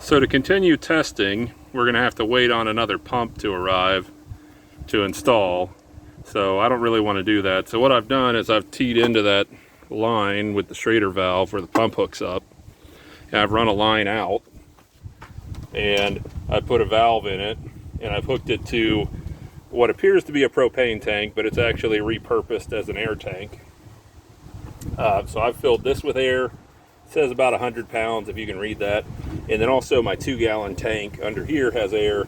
So to continue testing, we're going to have to wait on another pump to arrive to install. So I don't really want to do that. So what I've done is I've teed into that line with the Schrader valve where the pump hooks up. And I've run a line out and I put a valve in it and I've hooked it to what appears to be a propane tank, but it's actually repurposed as an air tank. So I've filled this with air. It says about 100 pounds if you can read that. And then also my 2-gallon tank under here has air.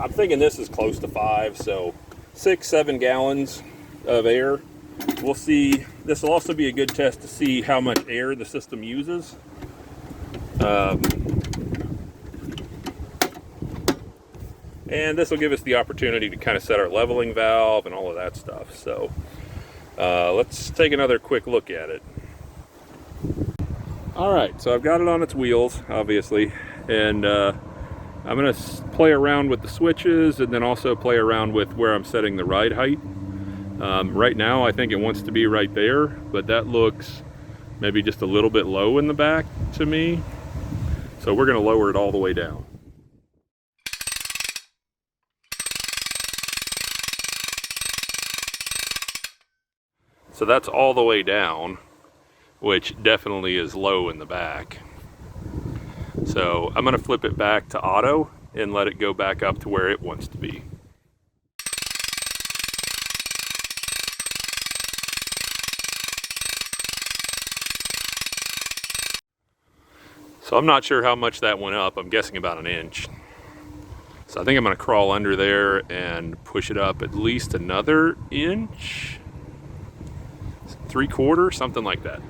I'm thinking this is close to 5, so 6-7 gallons of air. We'll see. This will also be a good test to see how much air the system uses. And this will give us the opportunity to kind of set our leveling valve and all of that stuff. So let's take another quick look at it. All right, so I've got it on its wheels, obviously, and I'm going to play around with the switches and then also play around with where I'm setting the ride height. Right now, I think it wants to be right there, but that looks maybe just a little bit low in the back to me. So we're going to lower it all the way down. So that's all the way down, which definitely is low in the back. So I'm going to flip it back to auto and let it go back up to where it wants to be. So I'm not sure how much that went up. I'm guessing about 1 inch. So I think I'm going to crawl under there and push it up at least another inch. 3/4, something like that.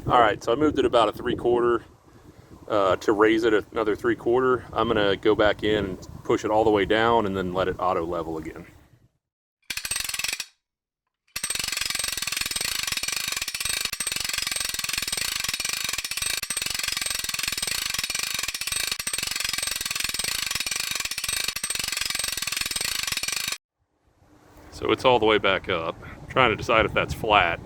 All right, so I moved it about a 3/4 to raise it another 3/4. I'm gonna go back in and push it all the way down and then let it auto level again. So it's all the way back up. I'm trying to decide if that's flat.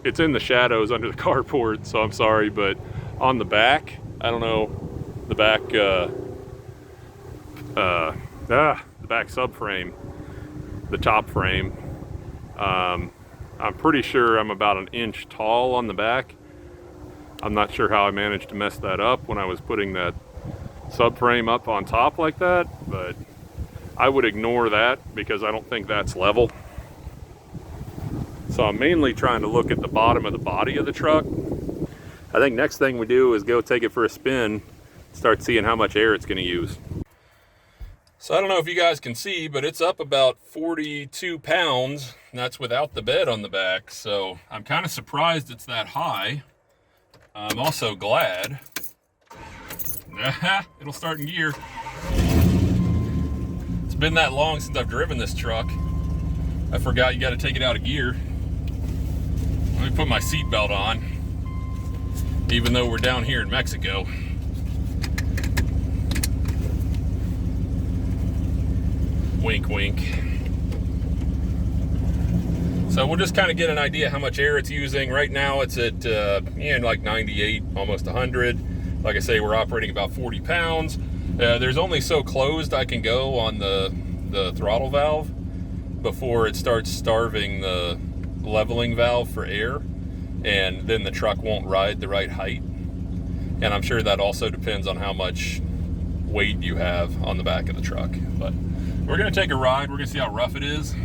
It's in the shadows under the carport, so I'm sorry, but on the back, I don't know, the back, the back subframe, the top frame, I'm pretty sure I'm about 1 inch tall on the back. I'm not sure how I managed to mess that up when I was putting that subframe up on top like that, but I would ignore that because I don't think that's level. So I'm mainly trying to look at the bottom of the body of the truck. I think next thing we do is go take it for a spin, start seeing how much air it's going to use. So I don't know if you guys can see, but it's up about 42 pounds, and that's without the bed on the back. So I'm kind of surprised it's that high. I'm also glad. It'll start in gear. It's been that long since I've driven this truck. I forgot you got to take it out of gear. Let me put my seatbelt on, even though we're down here in Mexico. Wink, wink. So we'll just kind of get an idea how much air it's using. Right now it's at like 98, almost 100. Like I say, we're operating about 40 pounds. There's only so closed I can go on the throttle valve before it starts starving the leveling valve for air, and then the truck won't ride the right height. And I'm sure that also depends on how much weight you have on the back of the truck. But we're going to take a ride. We're going to see how rough it is.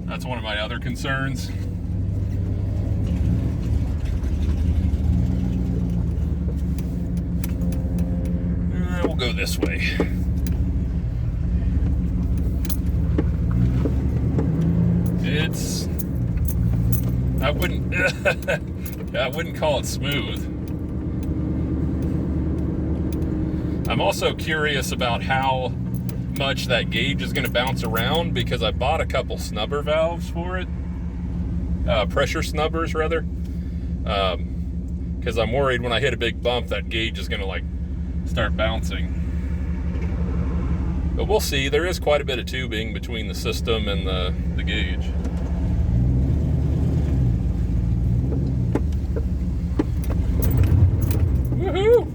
That's one of my other concerns. We'll go this way. It's, I wouldn't call it smooth. I'm also curious about how much that gauge is going to bounce around, because I bought a couple snubber valves for it, pressure snubbers rather, because I'm worried when I hit a big bump that gauge is going to like start bouncing. But we'll see. There is quite a bit of tubing between the system and the gauge. Woohoo!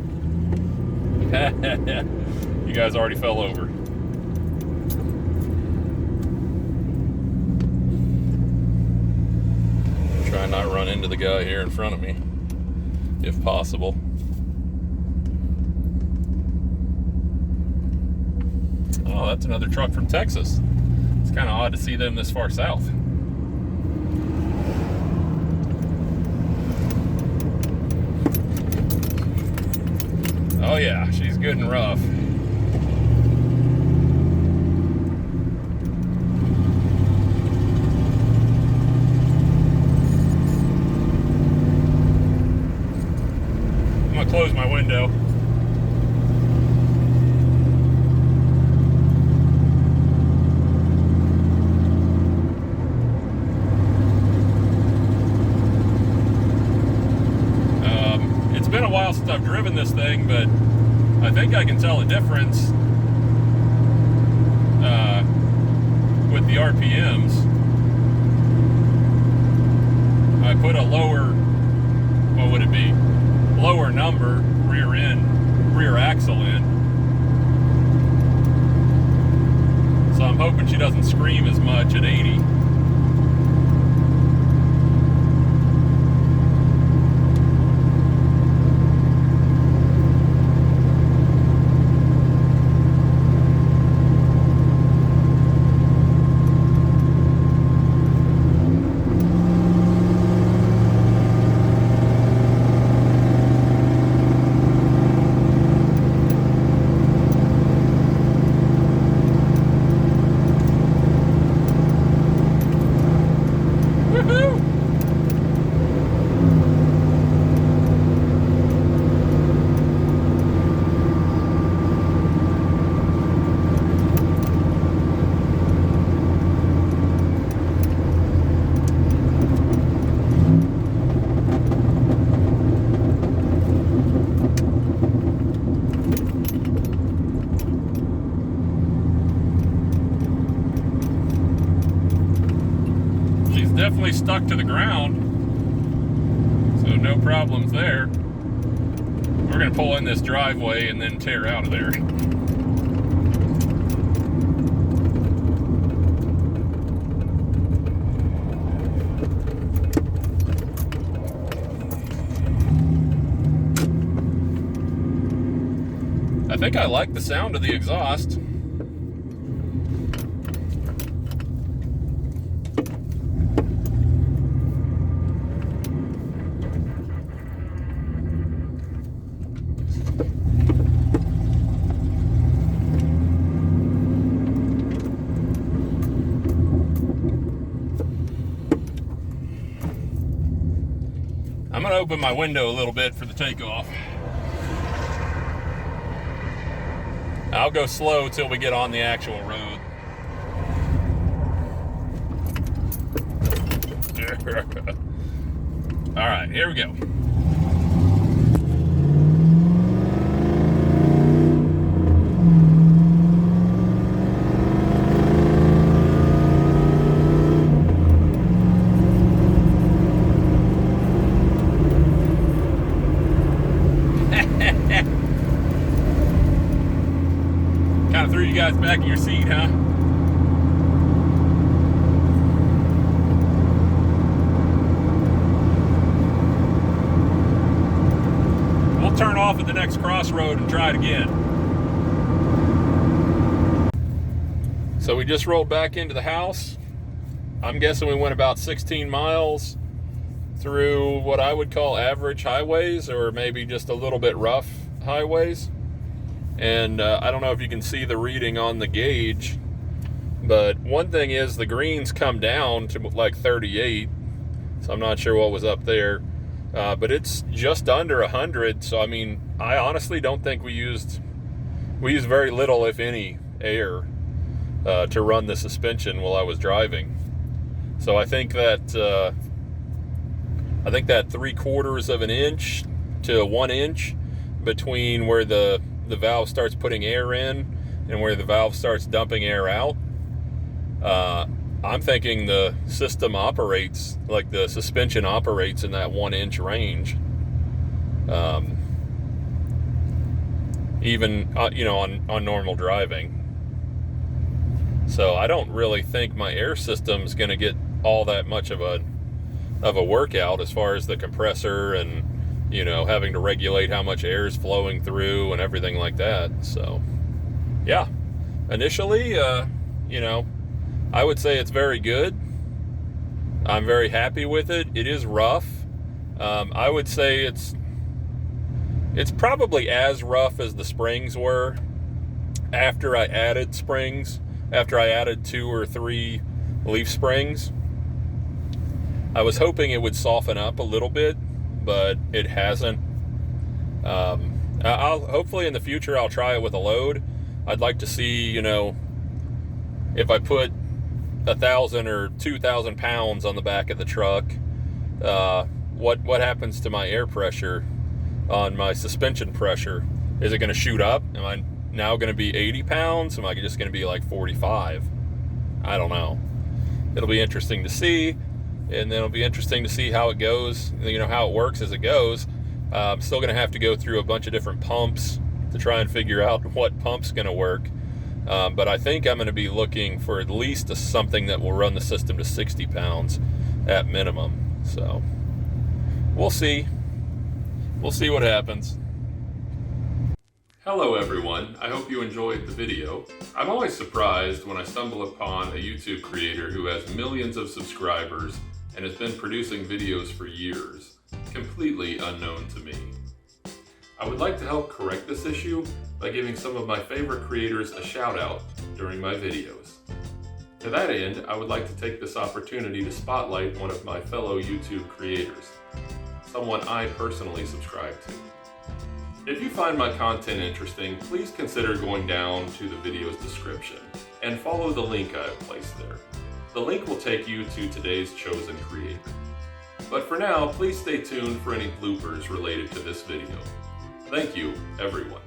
You guys already fell over. Try not run into the guy here in front of me, if possible. Oh, that's another truck from Texas. It's kind of odd to see them this far south. Oh yeah, she's good and rough. I'm gonna close my window. It's been a while since I've driven this thing, but I think I can tell a difference with the RPMs. I put a lower, what would it be? Lower number, rear axle in. So I'm hoping she doesn't scream as much at 80. Definitely stuck to the ground, so no problems there. We're going to pull in this driveway and then tear out of there. I think I like the sound of the exhaust. I'm going to open my window a little bit for the takeoff. I'll go slow till we get on the actual road. All right, here we go. Kind of threw you guys back in your seat, huh? We'll turn off at the next crossroad and try it again. So we just rolled back into the house. I'm guessing we went about 16 miles through what I would call average highways, or maybe just a little bit rough highways. And I don't know if you can see the reading on the gauge, but one thing is the greens come down to like 38, so I'm not sure what was up there, but it's just under 100. So I mean, I honestly don't think we used very little, if any, air to run the suspension while I was driving. So I think that I think that 3/4 of an inch to 1 inch between where the valve starts putting air in and where the valve starts dumping air out. I'm thinking the system operates, like the suspension operates in that 1 inch range. Even, on normal driving. So I don't really think my air system's going to get all that much of a workout as far as the compressor and, having to regulate how much air is flowing through and everything like that. So, yeah. Initially, I would say it's very good. I'm very happy with it. It is rough. I would say it's probably as rough as the springs were after I added springs, after I added 2 or 3 leaf springs. I was hoping it would soften up a little bit, but it hasn't. Hopefully in the future I'll try it with a load. I'd like to see, if I put 1,000 or 2,000 pounds on the back of the truck, what happens to my air pressure on my suspension pressure? Is it going to shoot up? Am I now going to be 80 pounds? Am I just going to be like 45? I don't know. It'll be interesting to see, and then it'll be interesting to see how it goes, how it works as it goes. I'm still going to have to go through a bunch of different pumps to try and figure out what pump's going to work. But I think I'm going to be looking for at least something that will run the system to 60 pounds at minimum. So we'll see. We'll see what happens. Hello everyone, I hope you enjoyed the video. I'm always surprised when I stumble upon a YouTube creator who has millions of subscribers and has been producing videos for years, completely unknown to me. I would like to help correct this issue by giving some of my favorite creators a shout out during my videos. To that end, I would like to take this opportunity to spotlight one of my fellow YouTube creators, someone I personally subscribe to. If you find my content interesting, please consider going down to the video's description and follow the link I have placed there. The link will take you to today's chosen creator. But for now, please stay tuned for any bloopers related to this video. Thank you, everyone.